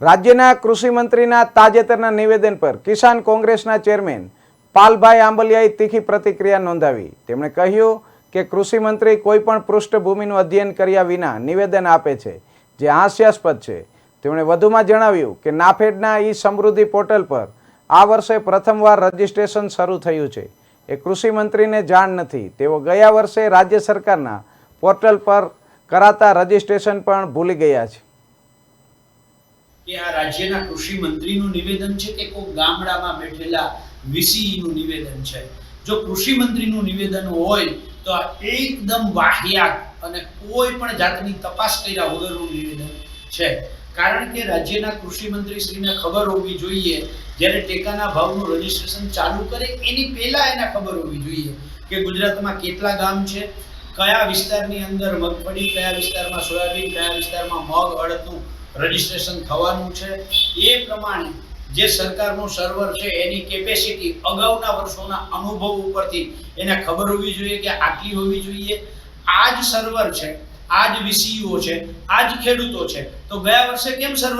રાજ્યના કૃષિ મંત્રીના તાજેતરના નિવેદન પર કિસાન કોંગ્રેસના ચેરમેન પાલભાઈ આંબલિયાએ તીખી પ્રતિક્રિયા નોંધાવી। તેમણે કહ્યું કે કૃષિ મંત્રી કોઈપણ પૃષ્ઠભૂમિનું અધ્યયન કર્યા વિના નિવેદન આપે છે, જે હાસ્યાસ્પદ છે। તેમણે વધુમાં જણાવ્યું કે નાફેડના ઈ સમૃદ્ધિ પોર્ટલ પર આ વર્ષે પ્રથમવાર રજીસ્ટ્રેશન શરૂ થયું છે। એ કૃષિ મંત્રીને જાણ નથી। તેઓ ગયા વર્ષે રાજ્ય સરકારના પોર્ટલ પર કરાતા રજીસ્ટ્રેશન પણ ભૂલી ગયા છે। કે આ રાજ્યના કૃષિ મંત્રીનું નિવેદન છે કે કોઈ ગામડામાં બેઠેલા વીસીનું નિવેદન છે? જો કૃષિ મંત્રીનું નિવેદન હોય તો આ એકદમ વાહિયાત અને કોઈ પણ જાતની તપાસ કર્યા વગરનું નિવેદન છે। કારણ કે રાજ્યના કૃષિ મંત્રી શ્રીને ખબર હોવી જોઈએ, જ્યારે ટેકાના ભાવનું રજીસ્ટ્રેશન ચાલુ કરે એની પહેલા એને ખબર હોવી જોઈએ કે ગુજરાતમાં કેટલા ગામ છે, કયા વિસ્તારની અંદર મગફળી, કયા વિસ્તારમાં સોયાબીન, કયા વિસ્તારમાં મગ, અડદનું રજીસ્ટ્રેશન થવાનું છે। એ પ્રમાણે જે સરકારનું સર્વર છે એની કેપેસિટી અગાઉના વર્ષોના અનુભવ ઉપરથી એને ખબર હોવી જોઈએ કે આટલી હોવી જોઈએ। આ જ સર્વર છે, આ જ વીસીઓ છે, આ જ ખેડૂતો છે, તો ગયા વર્ષે કેમ સર્વર